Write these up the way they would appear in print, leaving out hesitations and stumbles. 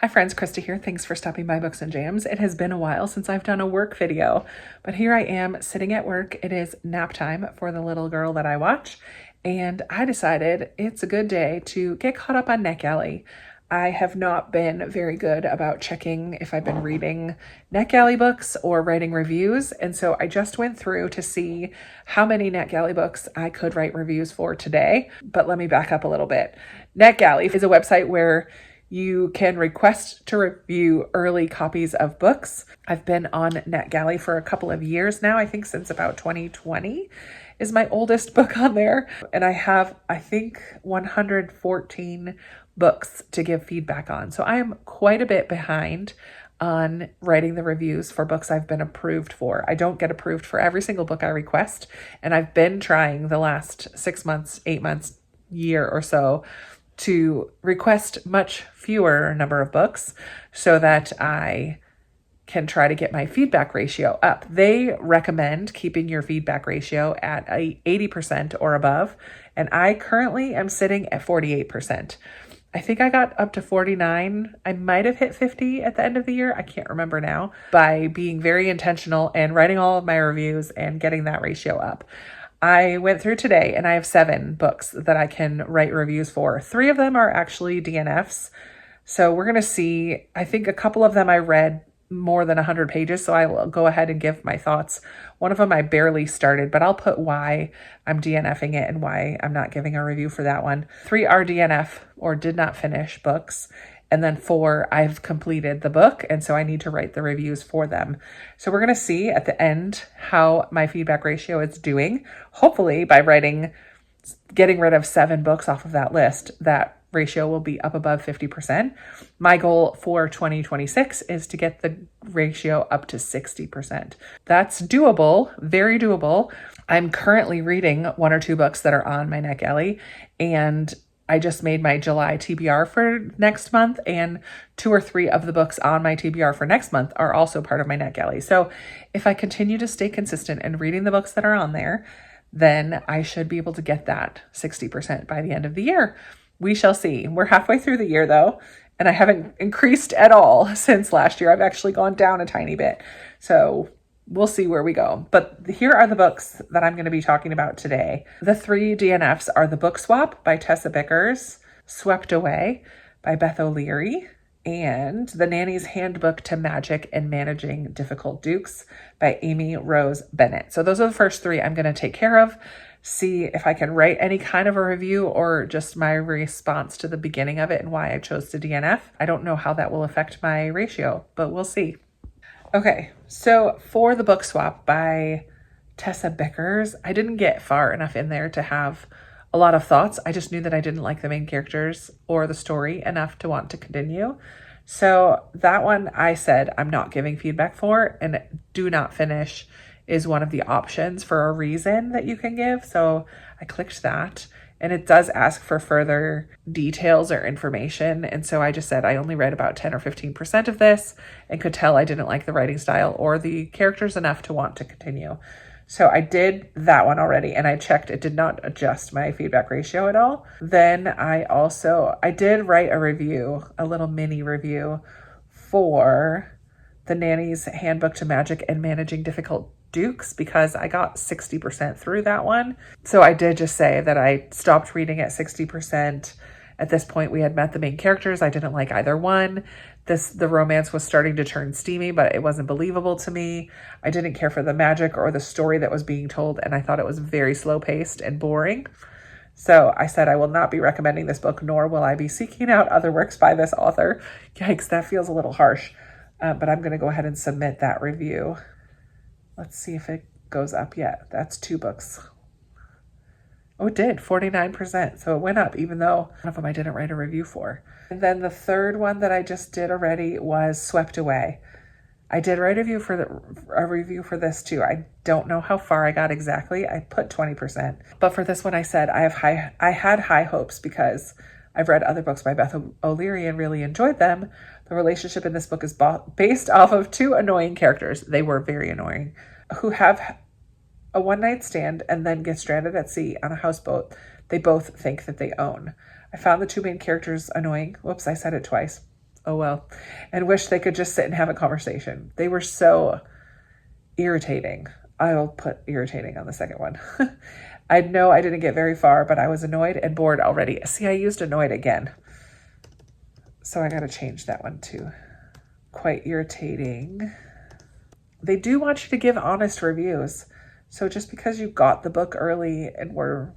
Hi friends, Krista here. Thanks for stopping by Books and Jams. It has been a while since I've done a work video, but here I am sitting at work. It is nap time for the little girl that I watch, and I decided it's a good day to get caught up on Netgalley. I have not been very good about checking if I've been reading Netgalley books or writing reviews, and so I just went through to see how many Netgalley books I could write reviews for today. But let me back up a little bit. Netgalley is a website where you can request to review early copies of books. I've been on Netgalley for a couple of years now. I think since about 2020 is my oldest book on there. And I have, I think, 114 books to give feedback on. So I am quite a bit behind on writing the reviews for books I've been approved for. I don't get approved for every single book I request. And I've been trying the last 6 months, 8 months, year or so to request much fewer number of books so that I can try to get my feedback ratio up. They recommend keeping your feedback ratio at 80% or above, and I currently am sitting at 48%. I think I got up to 49. I might have hit 50 at the end of the year. I can't remember now, by being very intentional and writing all of my reviews and getting that ratio up. I went through today and I have 7 books that I can write reviews for. 3 of them are actually DNFs. So we're going to see, I think a couple of them I read more than 100 pages, so I will go ahead and give my thoughts. One of them I barely started, but I'll put why I'm DNFing it and why I'm not giving a review for that one. 3 are DNF or did not finish books. And then 4, I've completed the book, and so I need to write the reviews for them. So we're going to see at the end how my feedback ratio is doing. Hopefully by getting rid of 7 books off of that list, that ratio will be up above 50%. My goal for 2026 is to get the ratio up to 60%. That's doable, very doable. I'm currently reading 1 or 2 books that are on my Netgalley, and I just made my July TBR for next month, and 2 or 3 of the books on my TBR for next month are also part of my Netgalley. So if I continue to stay consistent in reading the books that are on there, then I should be able to get that 60% by the end of the year. We shall see. We're halfway through the year though, and I haven't increased at all since last year. I've actually gone down a tiny bit. So we'll see where we go. But here are the books that I'm going to be talking about today. The 3 DNFs are The Book Swap by Tessa Bickers, Swept Away by Beth O'Leary, and The Nanny's Handbook to Magic and Managing Difficult Dukes by Amy Rose Bennett. So those are the first 3 I'm going to take care of, see if I can write any kind of a review or just my response to the beginning of it and why I chose to DNF. I don't know how that will affect my ratio, but we'll see. Okay, so for The Book Swap by Tessa Bickers, I didn't get far enough in there to have a lot of thoughts. I just knew that I didn't like the main characters or the story enough to want to continue. So that one I said I'm not giving feedback for, and do not finish is one of the options for a reason that you can give. So I clicked that. And it does ask for further details or information. And so I just said I only read about 10 or 15% of this and could tell I didn't like the writing style or the characters enough to want to continue. So I did that one already, and I checked it did not adjust my feedback ratio at all. Then I did write a review, a little mini review for The Nanny's Handbook to Magic and Managing Difficult Dukes, because I got 60% through that one. So I did just say that I stopped reading at 60%. At this point, we had met the main characters. I didn't like either one. The romance was starting to turn steamy, but it wasn't believable to me. I didn't care for the magic or the story that was being told, and I thought it was very slow-paced and boring. So I said I will not be recommending this book, nor will I be seeking out other works by this author. Yikes, that feels a little harsh. But I'm going to go ahead and submit that review. Let's see if it goes up yet. That's 2 books. Oh, it did, 49%. So it went up, even though one of them I didn't write a review for. And then the 3rd one that I just did already was Swept Away. I did write a review for this too. I don't know how far I got exactly. I put 20%. But for this one, I said I had high hopes because I've read other books by Beth O'Leary and really enjoyed them. The relationship in this book is based off of 2 annoying characters. They were very annoying, who have a one-night stand and then get stranded at sea on a houseboat they both think that they own. I found the 2 main characters annoying. Whoops, I said it twice. Oh well. And wish they could just sit and have a conversation. They were so irritating. I'll put irritating on the second one. I know I didn't get very far, but I was annoyed and bored already. See, I used annoyed again. So I got to change that one too. Quite irritating. They do want you to give honest reviews. So just because you got the book early and were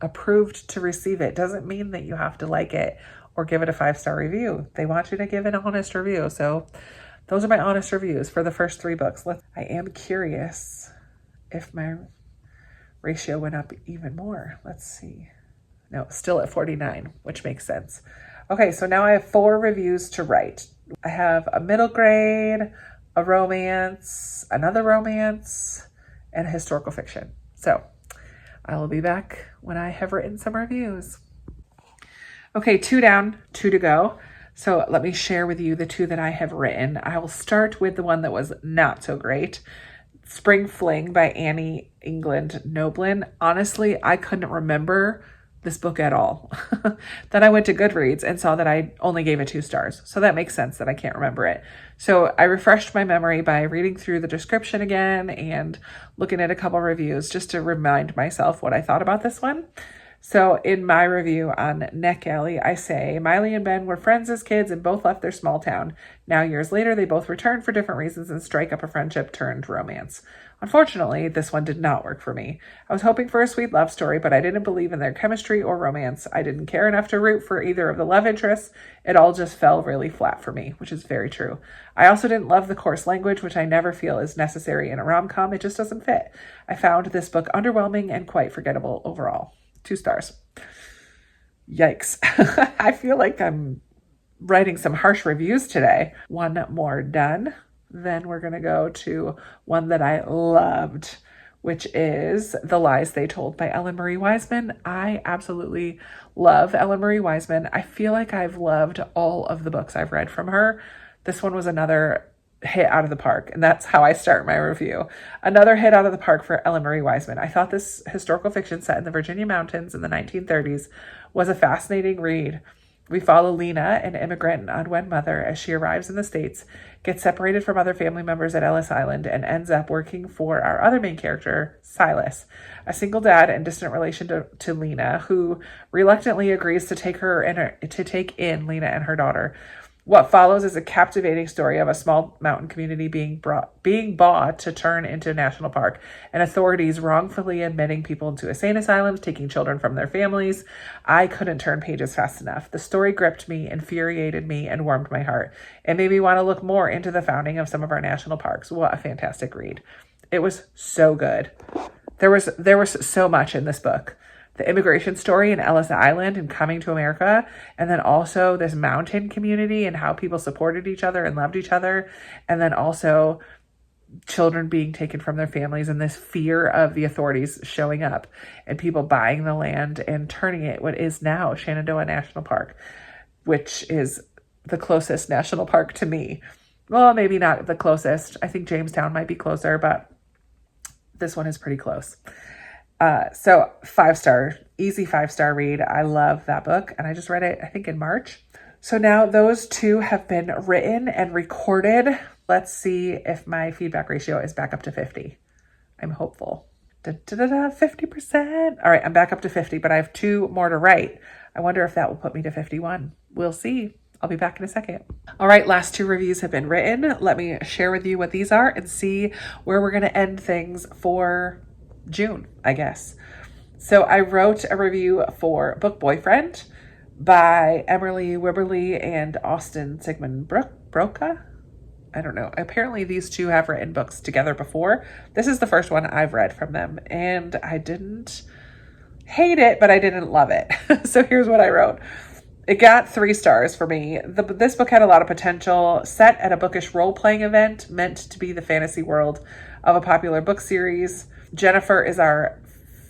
approved to receive it doesn't mean that you have to like it or give it a 5-star review. They want you to give an honest review. So those are my honest reviews for the first 3 books. I am curious if my ratio went up even more. Let's see. No, still at 49, which makes sense. Okay, so now I have 4 reviews to write. I have a middle grade, a romance, another romance, and a historical fiction. So I will be back when I have written some reviews. Okay, 2 down, 2 to go. So let me share with you the 2 that I have written. I will start with the one that was not so great. Spring Fling by Annie England Noblin. Honestly, I couldn't remember this book at all. Then I went to Goodreads and saw that I only gave it 2 stars. So that makes sense that I can't remember it. So I refreshed my memory by reading through the description again and looking at a couple reviews just to remind myself what I thought about this one. So in my review on Netgalley, I say, Miley and Ben were friends as kids and both left their small town. Now, years later, they both return for different reasons and strike up a friendship turned romance. Unfortunately, this one did not work for me. I was hoping for a sweet love story, but I didn't believe in their chemistry or romance. I didn't care enough to root for either of the love interests. It all just fell really flat for me, which is very true. I also didn't love the coarse language, which I never feel is necessary in a rom-com. It just doesn't fit. I found this book underwhelming and quite forgettable overall. 2 stars. Yikes. I feel like I'm writing some harsh reviews today. 1 more done. Then we're going to go to one that I loved, which is The Lies They Told by Ellen Marie Wiseman. I absolutely love Ellen Marie Wiseman. I feel like I've loved all of the books I've read from her. This one was another hit out of the park, and that's how I start my review. Another hit out of the park for Ellen Marie Wiseman. I thought this historical fiction set in the Virginia mountains in the 1930s was a fascinating read. We follow Lena, an immigrant and unwed mother, as she arrives in the States, gets separated from other family members at Ellis Island, and ends up working for our other main character, Silas, a single dad in distant relation to Lena, who reluctantly agrees to take in Lena and her daughter. What follows is a captivating story of a small mountain community being bought to turn into a national park, and authorities wrongfully admitting people into insane asylums, taking children from their families. I couldn't turn pages fast enough. The story gripped me, infuriated me, and warmed my heart. It made me want to look more into the founding of some of our national parks. What a fantastic read. It was so good. There was so much in this book. The immigration story in Ellis Island and coming to America, and then also this mountain community and how people supported each other and loved each other, and then also children being taken from their families and this fear of the authorities showing up and people buying the land and turning it what is now Shenandoah National Park, which is the closest national park to me. Well, maybe not the closest. I think Jamestown might be closer, but this one is pretty close. So 5-star, easy 5-star read. I love that book, and I just read it, I think, in March. So now those 2 have been written and recorded. Let's see if my feedback ratio is back up to 50. I'm hopeful. 50%. All right, I'm back up to 50, but I have 2 more to write. I wonder if that will put me to 51. We'll see. I'll be back in a second. All right, last 2 reviews have been written. Let me share with you what these are and see where we're going to end things for June, I guess. So I wrote a review for Book Boyfriend by Emily Wibberley and Austin Sigmund Broca. I don't know. Apparently these 2 have written books together before. This is the first one I've read from them, and I didn't hate it, but I didn't love it. So here's what I wrote. It got 3 stars for me. This book had a lot of potential. Set at a bookish role-playing event meant to be the fantasy world of a popular book series. Jennifer is our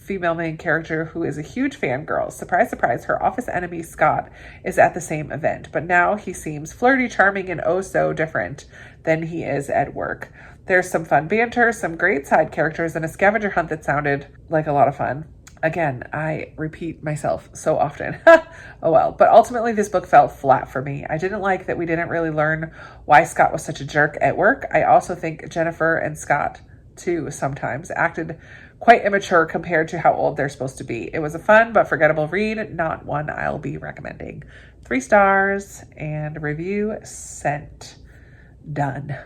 female main character who is a huge fangirl. Surprise, surprise, her office enemy Scott is at the same event, but now he seems flirty, charming, and oh so different than he is at work. There's some fun banter, some great side characters, and a scavenger hunt that sounded like a lot of fun. Again, I repeat myself so often. Oh well. But ultimately, this book fell flat for me. I didn't like that we didn't really learn why Scott was such a jerk at work. I also think Jennifer and Scott, too, sometimes acted quite immature compared to how old they're supposed to be. It was a fun but forgettable read, not one I'll be recommending. 3 stars and review sent. Done.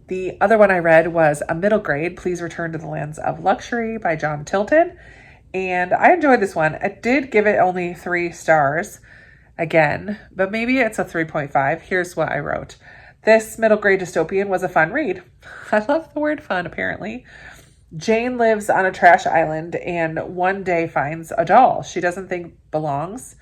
The other one I read was A Middle Grade, Please Return to the Lands of Luxury by John Tilton. And I enjoyed this one. I did give it only 3 stars again, but maybe it's a 3.5. Here's what I wrote. This middle grade dystopian was a fun read. I love the word fun, apparently. Jane lives on a trash island and one day finds a doll she doesn't think belongs.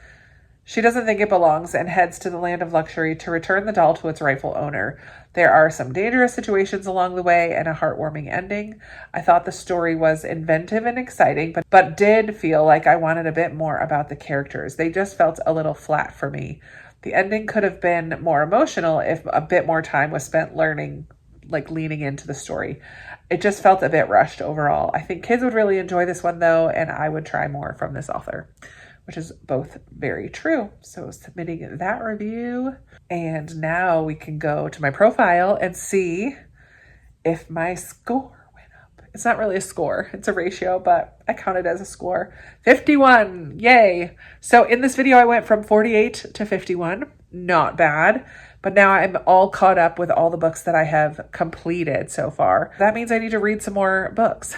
She doesn't think it belongs and heads to the land of luxury to return the doll to its rightful owner. There are some dangerous situations along the way and a heartwarming ending. I thought the story was inventive and exciting, but did feel like I wanted a bit more about the characters. They just felt a little flat for me. The ending could have been more emotional if a bit more time was spent learning, like leaning into the story. It just felt a bit rushed overall. I think kids would really enjoy this one though, and I would try more from this author, which is both very true. So submitting that review. And now we can go to my profile and see if my score went up. It's not really a score, it's a ratio, but I count it as a score. 51, yay. So in this video, I went from 48 to 51, not bad. But now I'm all caught up with all the books that I have completed so far. That means I need to read some more books.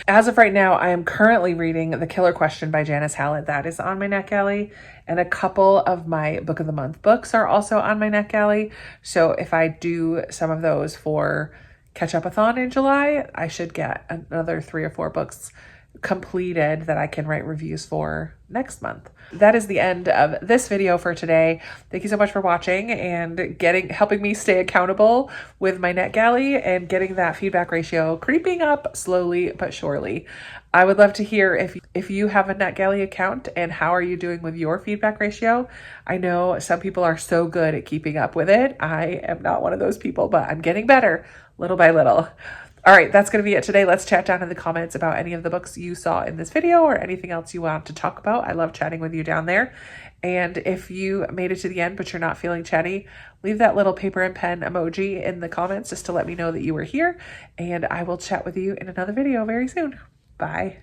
As of right now, I am currently reading The Killer Question by Janice Hallett. That is on my Netgalley. And a couple of my Book of the Month books are also on my Netgalley. So if I do some of those for Catch-Up-a-thon in July, I should get another 3 or 4 books completed that I can write reviews for next month. That is the end of this video for today. Thank you so much for watching and helping me stay accountable with my Netgalley and getting that feedback ratio creeping up slowly but surely. I would love to hear if you have a Netgalley account and how are you doing with your feedback ratio. I know some people are so good at keeping up with it. I am not one of those people, but I'm getting better little by little. All right, that's going to be it today. Let's chat down in the comments about any of the books you saw in this video or anything else you want to talk about. I love chatting with you down there. And if you made it to the end, but you're not feeling chatty, leave that little paper and pen emoji in the comments just to let me know that you were here. And I will chat with you in another video very soon. Bye.